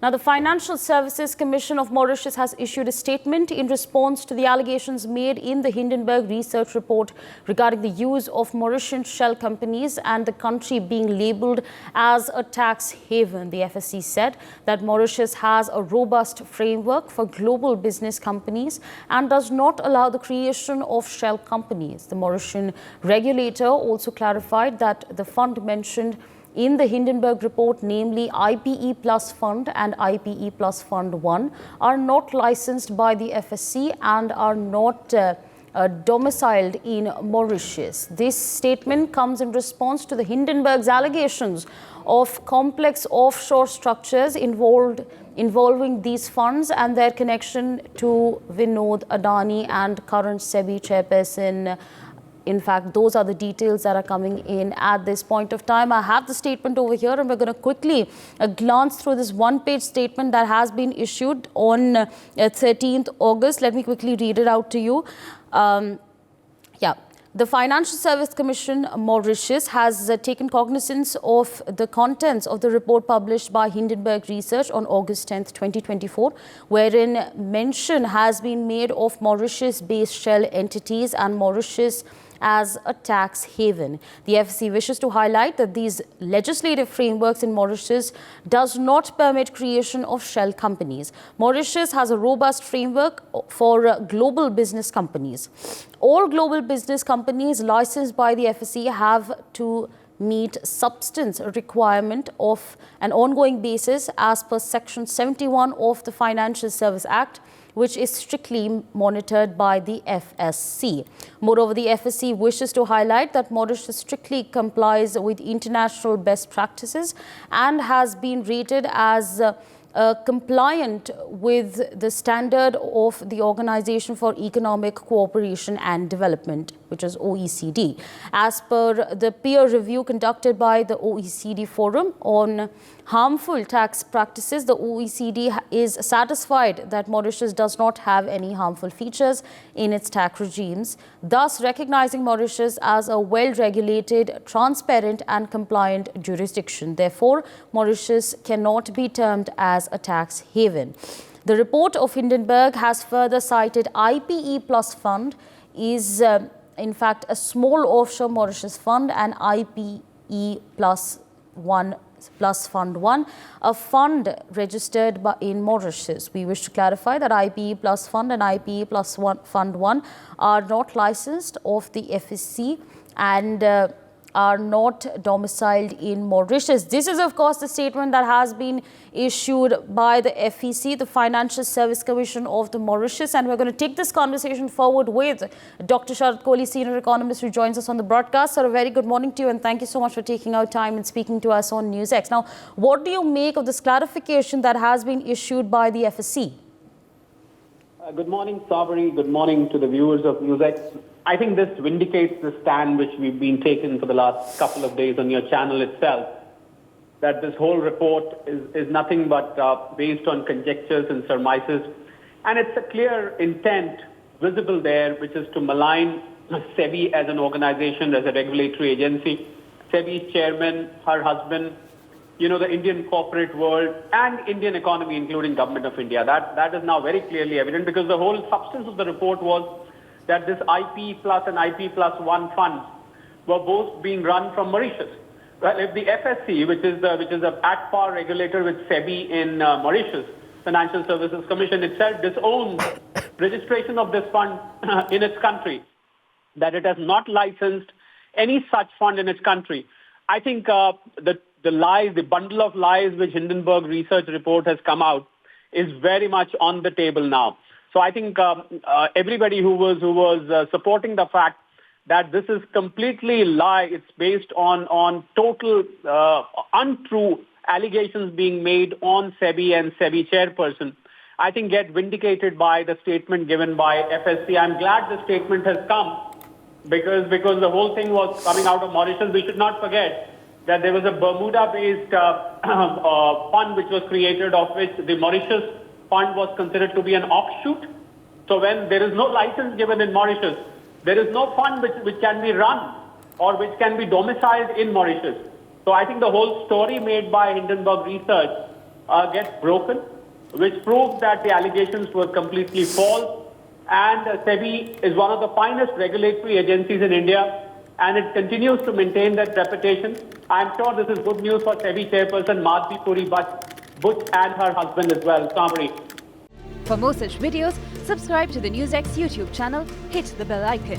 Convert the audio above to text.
Now, the Financial Services Commission of Mauritius has issued a statement in response to the allegations made in the Hindenburg research report regarding the use of Mauritian shell companies and the country being labelled as a tax haven. The FSC said that Mauritius has a robust framework for global business companies and does not allow the creation of shell companies. The Mauritian regulator also clarified that the fund mentioned in the Hindenburg report, namely IPE Plus Fund and IPE Plus Fund 1, are not licensed by the FSC and are not domiciled in Mauritius. This statement comes in response to the Hindenburg's allegations of complex offshore structures involving these funds and their connection to Vinod Adani and current SEBI chairperson. In fact, those are the details that are coming in at this point of time. I have the statement over here, and we're going to quickly glance through this one-page statement that has been issued on 13th August. Let me quickly read it out to you. The Financial Service Commission Mauritius has taken cognizance of the contents of the report published by Hindenburg Research on August 10th, 2024, wherein mention has been made of Mauritius-based shell entities and Mauritius as a tax haven. The FSC wishes to highlight that these legislative frameworks in Mauritius does not permit creation of shell companies. Mauritius has a robust framework for global business companies. All global business companies licensed by the FSC have to meet substance requirement of an ongoing basis as per Section 71 of the Financial Service Act, which is strictly monitored by the FSC. Moreover, the FSC wishes to highlight that Mauritius strictly complies with international best practices and has been rated as compliant with the standard of the Organization for Economic Cooperation and Development, which is OECD. As per the peer review conducted by the OECD Forum on harmful tax practices, the OECD is satisfied that Mauritius does not have any harmful features in its tax regimes, thus recognizing Mauritius as a well-regulated, transparent and compliant jurisdiction. Therefore, Mauritius cannot be termed as a tax haven. The report of Hindenburg has further cited IPE Plus Fund is in fact a small offshore Mauritius fund, and IPE Plus Fund 1, a fund registered in Mauritius. We wish to clarify that IPE Plus Fund and IPE Plus Fund 1 are not licensed of the FSC and are not domiciled in Mauritius. This is, of course, the statement that has been issued by the FEC, the Financial Service Commission of the Mauritius. And we're going to take this conversation forward with Dr. Sharat Kohli, senior economist, who joins us on the broadcast. Sir, a very good morning to you, and thank you so much for taking out time and speaking to us on NewsX. Now, what do you make of this clarification that has been issued by the FSC? Good morning, Sabri. Good morning to the viewers of NewsX. I think this vindicates the stand which we've been taking for the last couple of days on your channel itself, that this whole report is nothing but based on conjectures and surmises. And it's a clear intent visible there, which is to malign SEBI as an organization, as a regulatory agency. SEBI's chairman, her husband, you know, the Indian corporate world and Indian economy, including Government of India. That is now very clearly evident, because the whole substance of the report was that this IP Plus and IP Plus 1 funds were both being run from Mauritius. Well, if the FSC, which is a at par regulator with SEBI in Mauritius, Financial Services Commission itself disowns registration of this fund in its country, that it has not licensed any such fund in its country, I think the lies, the bundle of lies which Hindenburg research report has come out is very much on the table now. So I think everybody who was supporting the fact that this is completely lie, it's based on total untrue allegations being made on SEBI and SEBI chairperson, I think get vindicated by the statement given by FSC. I'm glad the statement has come, because the whole thing was coming out of Mauritius. We should not forget that there was a Bermuda-based fund which was created, of which the Mauritius fund was considered to be an offshoot. So when there is no license given in Mauritius, there is no fund which can be run or which can be domiciled in Mauritius. So I think the whole story made by Hindenburg Research gets broken, which proves that the allegations were completely false. And SEBI is one of the finest regulatory agencies in India, and it continues to maintain that reputation. I'm sure this is good news for SEBI chairperson Madhvi Puri Butch and her husband as well. Samri. For more such videos, subscribe to the NewsX YouTube channel, hit the bell icon.